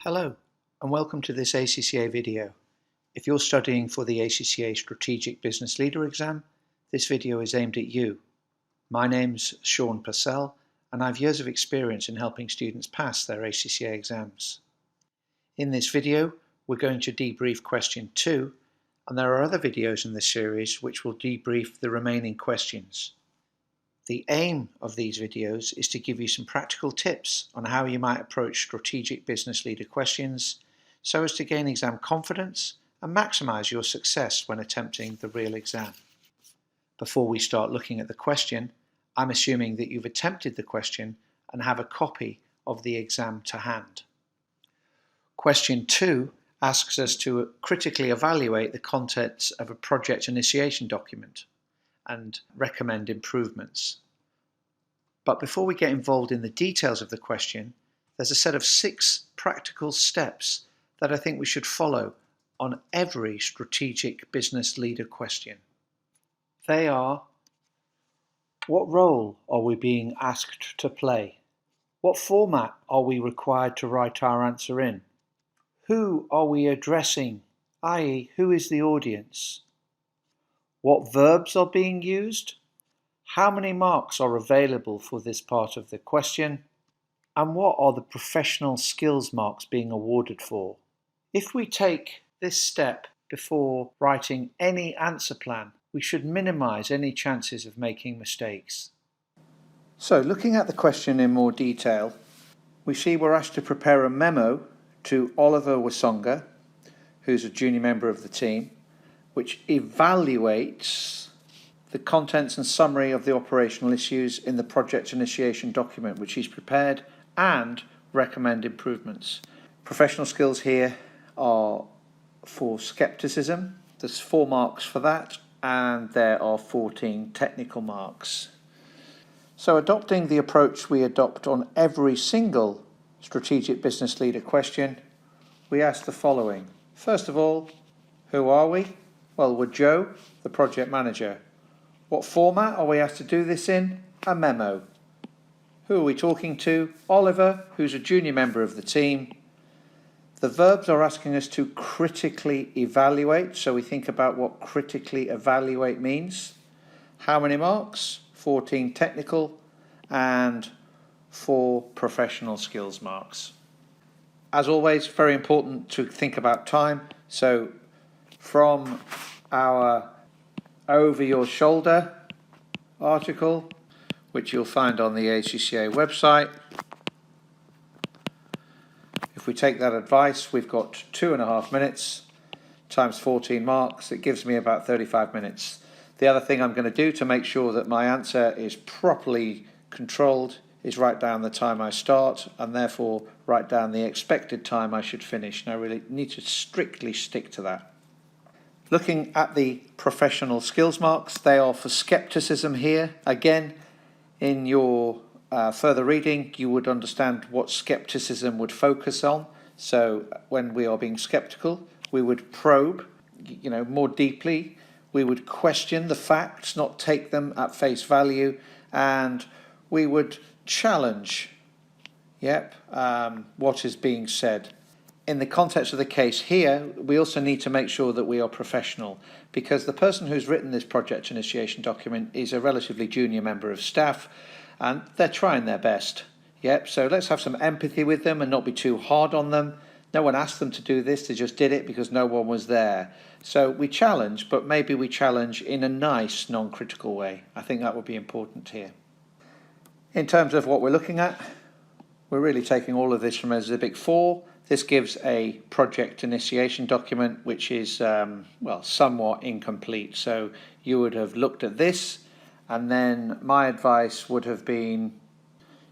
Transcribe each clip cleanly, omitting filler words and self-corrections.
Hello and welcome to this ACCA video. If you're studying for the ACCA Strategic Business Leader exam, this video is aimed at you. My name's Sean Purcell and I have years of experience in helping students pass their ACCA exams. In this video, we're going to debrief question 2, and there are other videos in this series which will debrief the remaining questions. The aim of these videos is to give you some practical tips on how you might approach strategic business leader questions so as to gain exam confidence and maximize your success when attempting the real exam. Before we start looking at the question, I'm assuming that you've attempted the question and have a copy of the exam to hand. Question 2 asks us to critically evaluate the contents of a project initiation document and recommend improvements. But before we get involved in the details of the question, there's a set of 6 practical steps that I think we should follow on every strategic business leader question. They are: what role are we being asked to play? What format are we required to write our answer in? Who are we addressing, i.e., who is the audience? What verbs are being used? How many marks are available for this part of the question? And what are the professional skills marks being awarded for? If we take this step before writing any answer plan, we should minimize any chances of making mistakes. So, looking at the question in more detail, we see we're asked to prepare a memo to Oliver Wasonga, who's a junior member of the team, which evaluates the contents and summary of the operational issues in the project initiation document which he's prepared and recommend improvements. Professional skills here are for skepticism. There's 4 marks for that, and there are 14 technical marks. So adopting the approach we adopt on every single strategic business leader question, we ask the following. First of all, who are we? Well, we're Joe, the project manager. What format are we asked to do this in? A memo. Who are we talking to? Oliver, who's a junior member of the team. The verbs are asking us to critically evaluate, so we think about what critically evaluate means. How many marks? 14 technical and 4 professional skills marks. As always, very important to think about time. So from our Over Your Shoulder article, which you'll find on the ACCA website, if we take that advice, we've got 2.5 minutes times 14 marks. It gives me about 35 minutes. The other thing I'm going to do to make sure that my answer is properly controlled is write down the time I start and therefore write down the expected time I should finish. And I really need to strictly stick to that. Looking at the professional skills marks, they are for skepticism here. Again, in your further reading, you would understand what skepticism would focus on. So when we are being skeptical, we would probe, more deeply. We would question the facts, not take them at face value, and we would challenge, what is being said. In the context of the case here, we also need to make sure that we are professional, because the person who's written this project initiation document is a relatively junior member of staff and they're trying their best. So let's have some empathy with them and not be too hard on them. No one asked them to do this, they just did it because no one was there. So we challenge, but maybe we challenge in a nice, non-critical way. I think that would be important here. In terms of what we're looking at, we're really taking all of this from Exhibit 4. This gives a project initiation document which is, somewhat incomplete. So you would have looked at this, and then my advice would have been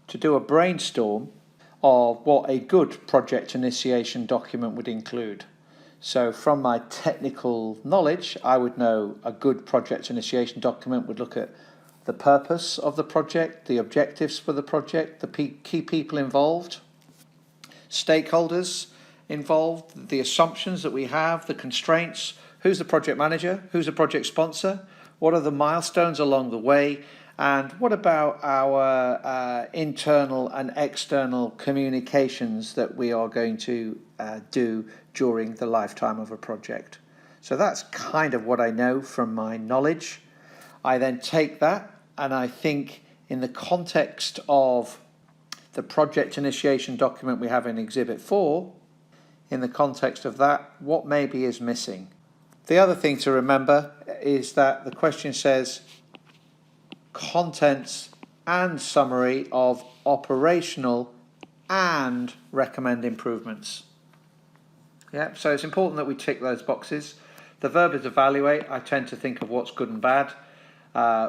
to do a brainstorm of what a good project initiation document would include. So from my technical knowledge, I would know a good project initiation document would look at the purpose of the project, the objectives for the project, the key people involved, stakeholders involved, the assumptions that we have, the constraints, who's the project manager, who's the project sponsor, what are the milestones along the way, And what about our internal and external communications that we are going to do during the lifetime of a project? So that's kind of what I know from my knowledge. I then take that and I think in the context of the project initiation document we have in Exhibit 4, in the context of that, what maybe is missing? The other thing to remember is that the question says contents and summary of operational and recommend improvements. Yeah, so it's important that we tick those boxes. The verb is evaluate. I tend to think of what's good and bad.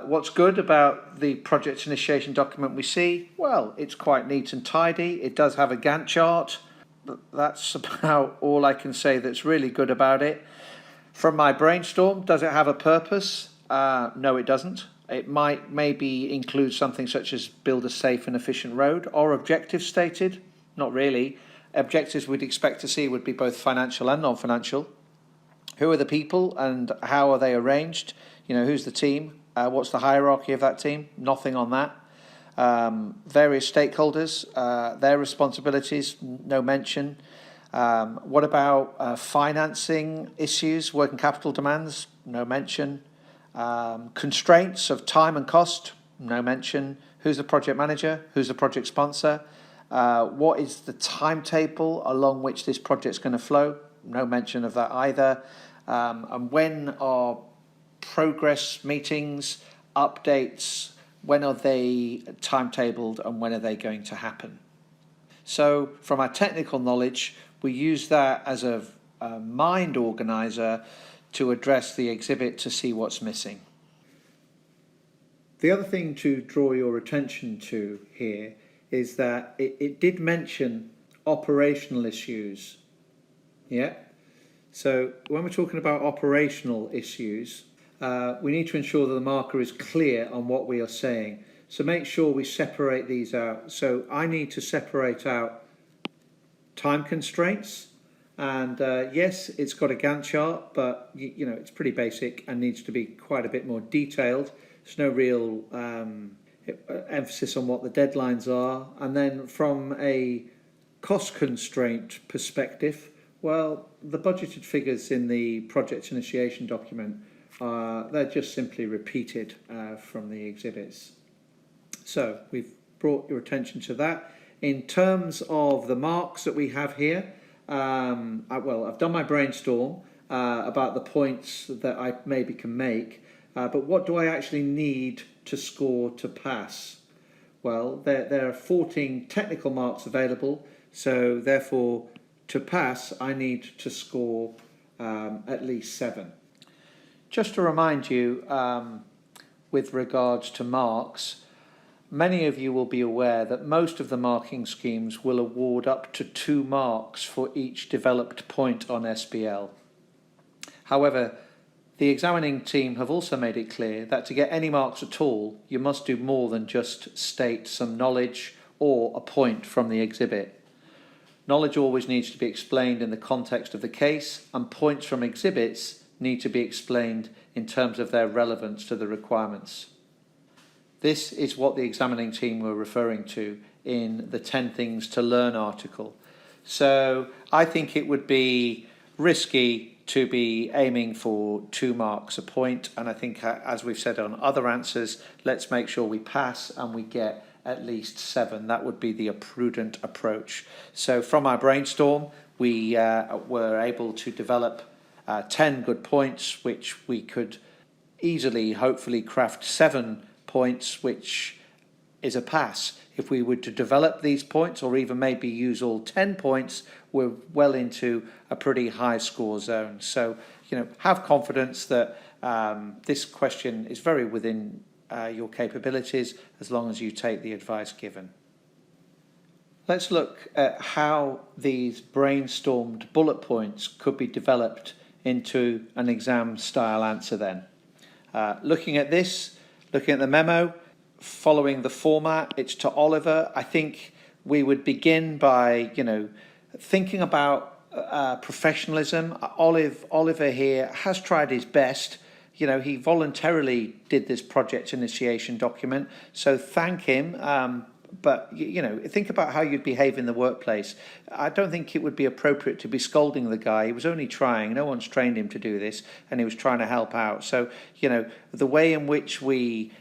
What's good about the project initiation document we see? Well, it's quite neat and tidy. It does have a Gantt chart. That's about all I can say that's really good about it. From my brainstorm, does it have a purpose? No, it doesn't. It might maybe include something such as build a safe and efficient road, or objectives stated. Not really. Objectives we'd expect to see would be both financial and non-financial. Who are the people and how are they arranged? You know, who's the team? What's the hierarchy of that team? Nothing on that. Various stakeholders, their responsibilities, no mention. What about financing issues, working capital demands? No mention. Constraints of time and cost? No mention. Who's the project manager? Who's the project sponsor? What is the timetable along which this project's going to flow? No mention of that either. And when are progress meetings, updates, when are they timetabled and when are they going to happen? So from our technical knowledge, we use that as a mind organizer to address the exhibit to see what's missing. The other thing to draw your attention to here is that it did mention operational issues. Yeah. So when we're talking about operational issues, we need to ensure that the marker is clear on what we are saying. So make sure we separate these out. So I need to separate out time constraints. And yes, it's got a Gantt chart, but you know it's pretty basic and needs to be quite a bit more detailed. There's no real emphasis on what the deadlines are. And then from a cost constraint perspective, well, the budgeted figures in the project initiation document, they're just simply repeated from the exhibits. So we've brought your attention to that. In terms of the marks that we have here, I've done my brainstorm about the points that I maybe can make, but what do I actually need to score to pass? Well, there are 14 technical marks available, so therefore to pass I need to score at least 7. Just to remind you, with regards to marks, many of you will be aware that most of the marking schemes will award up to 2 marks for each developed point on SBL. However, the examining team have also made it clear that to get any marks at all, you must do more than just state some knowledge or a point from the exhibit. Knowledge always needs to be explained in the context of the case, and points from exhibits need to be explained in terms of their relevance to the requirements. This is what the examining team were referring to in the 10 Things to Learn article. So I think it would be risky to be aiming for 2 marks a point, and I think, as we've said on other answers, let's make sure we pass and we get at least 7. That would be the prudent approach. So from our brainstorm, we were able to develop 10 good points, which we could easily, hopefully, craft 7 points, which is a pass. If we were to develop these points, or even maybe use all 10 points, we're well into a pretty high score zone. So, have confidence that this question is very within your capabilities, as long as you take the advice given. Let's look at how these brainstormed bullet points could be developed into an exam style answer then. Looking at the memo, following the format, it's to Oliver. I think we would begin by, thinking about professionalism. Oliver here has tried his best. he voluntarily did this project initiation document, so thank him. But think about how you'd behave in the workplace. I don't think it would be appropriate to be scolding the guy. He was only trying. No one's trained him to do this, and he was trying to help out. So the way in which we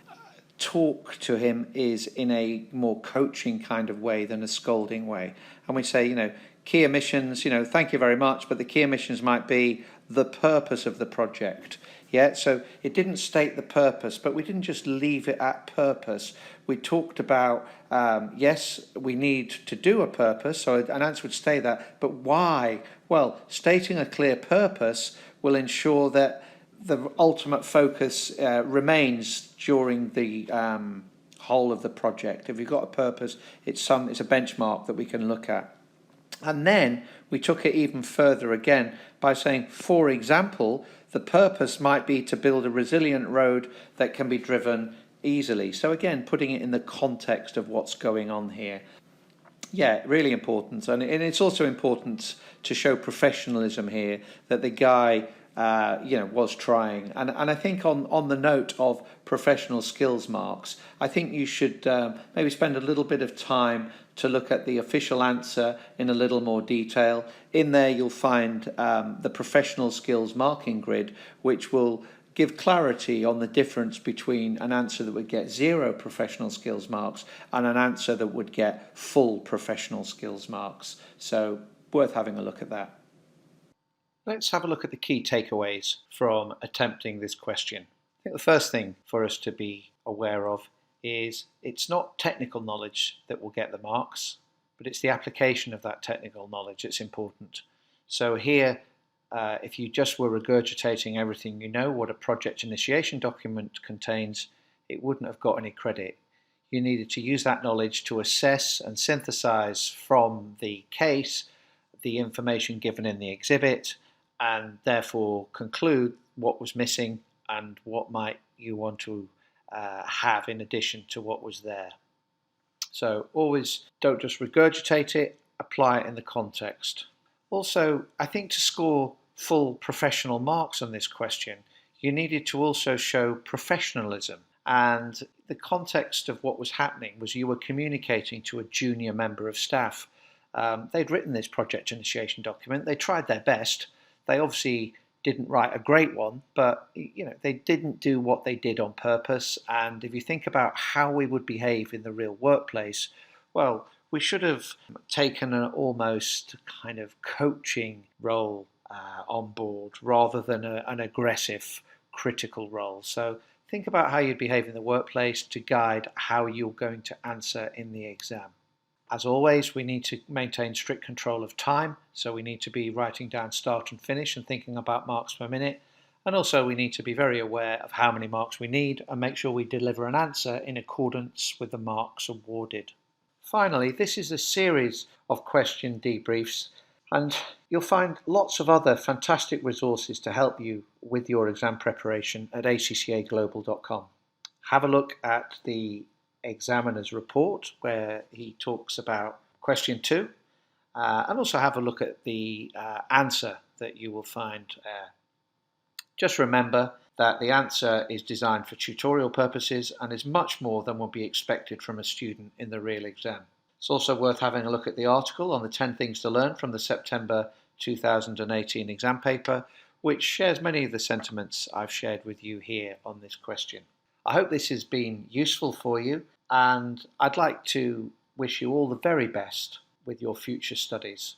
talk to him is in a more coaching kind of way than a scolding way. And we say, key omissions, thank you very much, but the key omissions might be the purpose of the project. Yeah, so it didn't state the purpose, but we didn't just leave it at purpose. We talked about, yes, we need to do a purpose, so an answer would stay that, but why? Well, stating a clear purpose will ensure that the ultimate focus remains during the whole of the project. If you've got a purpose, it's a benchmark that we can look at. And then we took it even further again by saying, for example, the purpose might be to build a resilient road that can be driven easily. So again, putting it in the context of what's going on here. Yeah, really important. And it's also important to show professionalism here, that the guy was trying. And I think on the note of professional skills marks, I think you should maybe spend a little bit of time to look at the official answer in a little more detail. In there you'll find the professional skills marking grid, which will give clarity on the difference between an answer that would get 0 professional skills marks and an answer that would get full professional skills marks. So worth having a look at that. Let's have a look at the key takeaways from attempting this question. I think the first thing for us to be aware of is it's not technical knowledge that will get the marks, but it's the application of that technical knowledge that's important. So here, if you just were regurgitating everything you know, what a project initiation document contains, it wouldn't have got any credit. You needed to use that knowledge to assess and synthesize from the case the information given in the exhibit, and therefore conclude what was missing and what might you want to have in addition to what was there. So always don't just regurgitate it, apply it in the context. Also, I think to score full professional marks on this question, you needed to also show professionalism. And the context of what was happening was you were communicating to a junior member of staff. They'd written this project initiation document. They tried their best. They obviously didn't write a great one, but they didn't do what they did on purpose. And if you think about how we would behave in the real workplace, well, we should have taken an almost kind of coaching role on board rather than an aggressive critical role. So think about how you'd behave in the workplace to guide how you're going to answer in the exam. As always, we need to maintain strict control of time, so we need to be writing down start and finish and thinking about marks per minute. And also we need to be very aware of how many marks we need and make sure we deliver an answer in accordance with the marks awarded. Finally, this is a series of question debriefs, and you'll find lots of other fantastic resources to help you with your exam preparation at acccaglobal.com. Have a look at the examiner's report where he talks about question 2, and also have a look at the answer that you will find there. Just remember that the answer is designed for tutorial purposes and is much more than will be expected from a student in the real exam. It's also worth having a look at the article on the 10 things to learn from the September 2018 exam paper, which shares many of the sentiments I've shared with you here on this question. I hope this has been useful for you, and I'd like to wish you all the very best with your future studies.